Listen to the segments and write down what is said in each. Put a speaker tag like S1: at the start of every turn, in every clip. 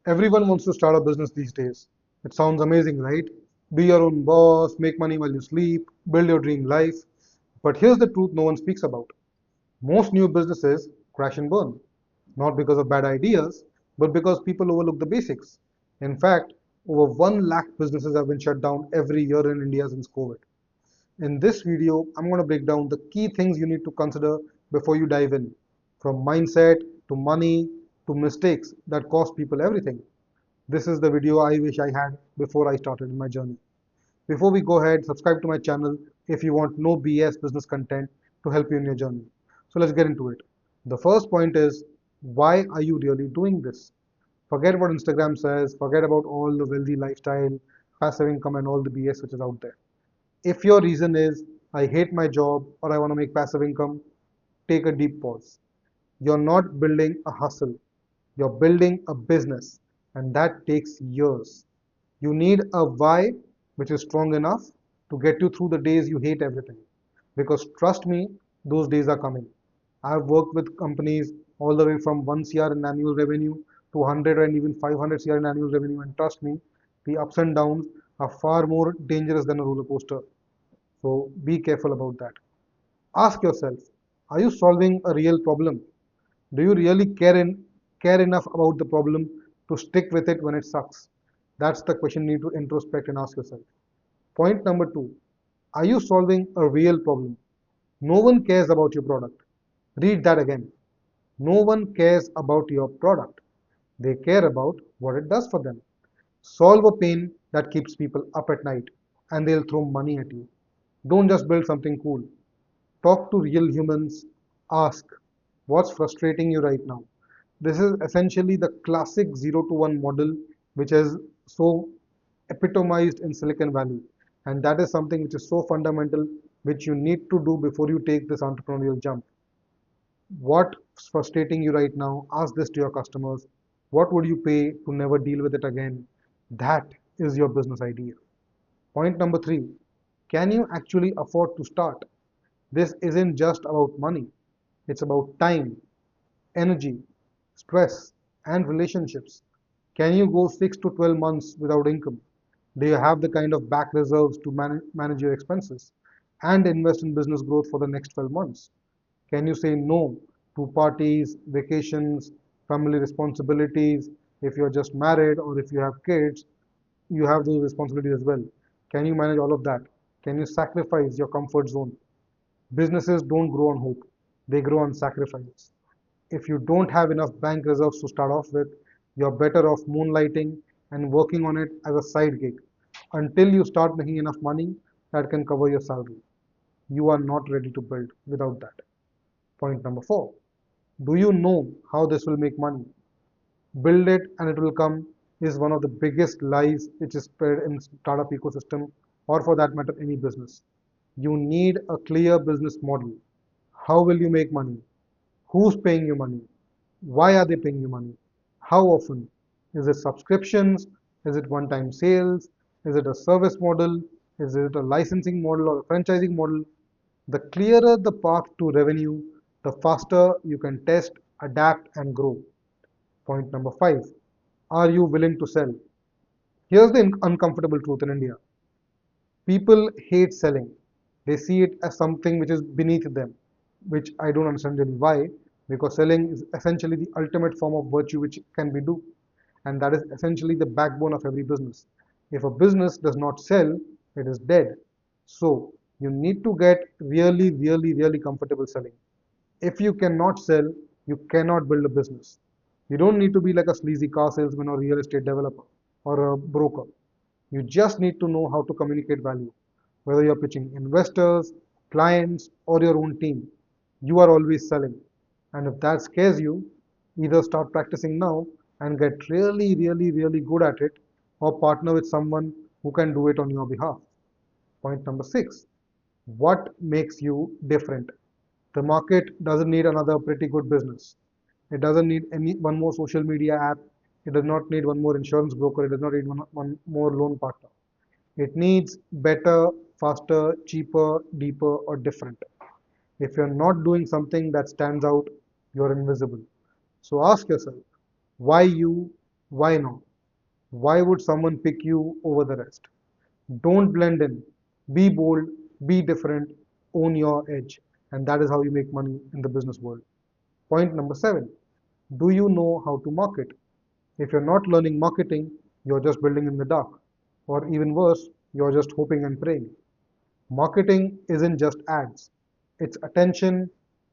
S1: Everyone wants to start a business these days. It sounds amazing, right? Be your own boss, make money while you sleep, build your dream life. But here's the truth no one speaks about. Most new businesses crash and burn. Not because of bad ideas, but because people overlook the basics. In fact, over 1 lakh businesses have been shut down every year in India since COVID. In this video, I'm going to break down the key things you need to consider before you dive in, from mindset to money to mistakes that cost people everything. This is the video I wish I had before I started my journey. Before we go ahead, subscribe to my channel if you want no BS business content to help you in your journey. So let's get into it. The first point is, why are you really doing this? Forget what Instagram says, forget about all the wealthy lifestyle, passive income, and all the BS which is out there. If your reason is, I hate my job or I want to make passive income, take a deep pause. You're not building a hustle, you're building a business, and that takes years. You need a why which is strong enough to get you through the days you hate everything. Because trust me, those days are coming. I've worked with companies all the way from 1 CR in annual revenue to 100 and even 500 CR in annual revenue, and trust me, the ups and downs are far more dangerous than a roller coaster. So be careful about that. Ask yourself, are you solving a real problem? Do you really care enough about the problem to stick with it when it sucks? That's the question you need to introspect and ask yourself. Point number two, are you solving a real problem? No one cares about your product. Read that again. No one cares about your product. They care about what it does for them. Solve a pain that keeps people up at night and they'll throw money at you. Don't just build something cool. Talk to real humans. Ask, what's frustrating you right now? This is essentially the classic 0 to 1 model, which is so epitomized in Silicon Valley. And that is something which is so fundamental, which you need to do before you take this entrepreneurial jump. What's frustrating you right now? Ask this to your customers. What would you pay to never deal with it again? That is your business idea. Point number three, can you actually afford to start? This isn't just about money, it's about time, energy, stress, and relationships. Can you go 6 to 12 months without income? Do you have the kind of back reserves to manage your expenses and invest in business growth for the next 12 months? Can you say no to parties, vacations, family responsibilities? If you're just married or if you have kids, you have those responsibilities as well. Can you manage all of that? Can you sacrifice your comfort zone? Businesses don't grow on hope, they grow on sacrifice. If you don't have enough bank reserves to start off with, you're better off moonlighting and working on it as a side gig until you start making enough money that can cover your salary. You are not ready to build without that. Point number four, do you know how this will make money? Build it and it will come is one of the biggest lies which is spread in startup ecosystem, or for that matter any business. You need a clear business model. How will you make money? Who's paying you money? Why are they paying you money? How often? Is it subscriptions? Is it one-time sales? Is it a service model? Is it a licensing model or a franchising model? The clearer the path to revenue, the faster you can test, adapt, and grow. Point number five, are you willing to sell? Here's the uncomfortable truth in India. People hate selling. They see it as something which is beneath them, which I don't understand really why, because selling is essentially the ultimate form of virtue which can be do, and that is essentially the backbone of every business. If a business does not sell, it is dead. So you need to get really, really, really comfortable selling. If you cannot sell, you cannot build a business. You don't need to be like a sleazy car salesman or real estate developer or a broker. You just need to know how to communicate value. Whether you're pitching investors, clients, or your own team, you are always selling. And if that scares you, either start practicing now and get really, really, really good at it, or partner with someone who can do it on your behalf. Point number six, what makes you different? The market doesn't need another pretty good business. It doesn't need any one more social media app. It does not need one more insurance broker. It does not need one more loan partner. It needs better, faster, cheaper, deeper, or different. If you're not doing something that stands out, you're invisible. So ask yourself, why you? Why not? Why would someone pick you over the rest? Don't blend in. Be bold, be different, own your edge. And that is how you make money in the business world. Point number 7. Do you know how to market? If you're not learning marketing, you're just building in the dark. Or even worse, you're just hoping and praying. Marketing isn't just ads, it's attention,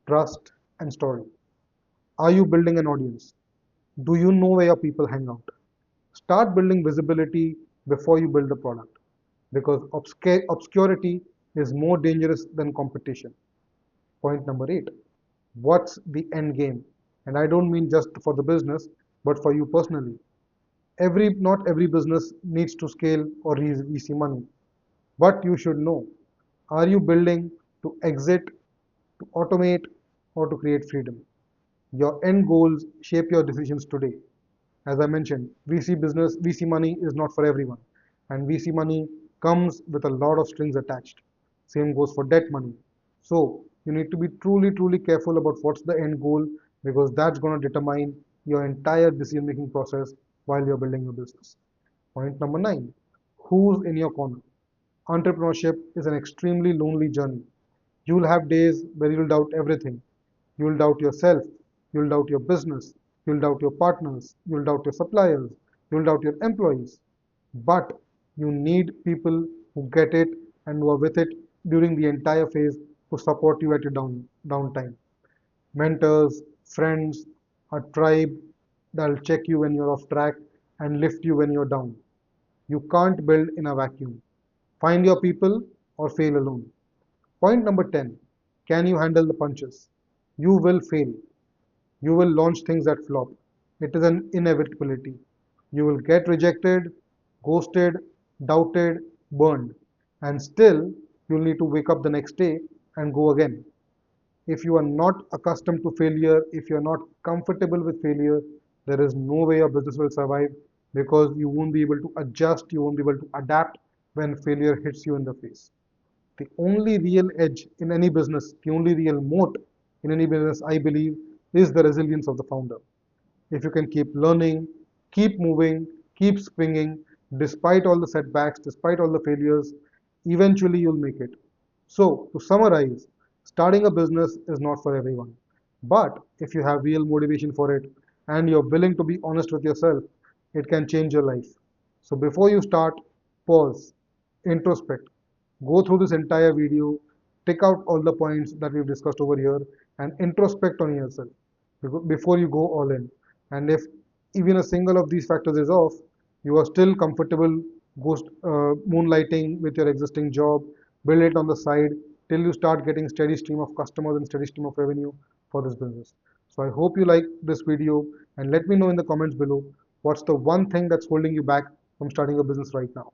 S1: trust, and story. Are you building an audience? Do you know where your people hang out? Start building visibility before you build the product because obscurity is more dangerous than competition. Point number 8. What's the end game? And I don't mean just for the business, but for you personally. Not every business needs to scale or raise VC money. But you should know, are you building to exit, to automate, or to create freedom? Your end goals shape your decisions today. As I mentioned, VC money is not for everyone, and VC money comes with a lot of strings attached. Same goes for debt money. So you need to be truly, truly careful about what's the end goal because that's going to determine your entire decision making process while you're building your business. Point number 9. Who's in your corner? Entrepreneurship is an extremely lonely journey. You'll have days where you'll doubt everything. You'll doubt yourself. You'll doubt your business. You'll doubt your partners. You'll doubt your suppliers. You'll doubt your employees. But you need people who get it and who are with it during the entire phase to support you at your downtime. Mentors, friends, a tribe that'll check you when you're off track and lift you when you're down. You can't build in a vacuum. Find your people or fail alone. Point number 10. Can you handle the punches? You will fail. You will launch things that flop. It is an inevitability. You will get rejected, ghosted, doubted, burned. And still, you'll need to wake up the next day and go again. If you are not accustomed to failure, if you're not comfortable with failure, there is no way your business will survive because you won't be able to adjust, you won't be able to adapt when failure hits you in the face. The only real edge in any business, the only real moat in any business, I believe, is the resilience of the founder. If you can keep learning, keep moving, keep springing, despite all the setbacks, despite all the failures, eventually you'll make it. So, to summarize, starting a business is not for everyone. But if you have real motivation for it and you're willing to be honest with yourself, it can change your life. So, before you start, pause, introspect, go through this entire video, take out all the points that we've discussed over here, and introspect on yourself before you go all in. And if even a single of these factors is off, you are still comfortable moonlighting with your existing job, build it on the side till you start getting steady stream of customers and steady stream of revenue for this business. So I hope you like this video and let me know in the comments below what's the one thing that's holding you back from starting a business right now.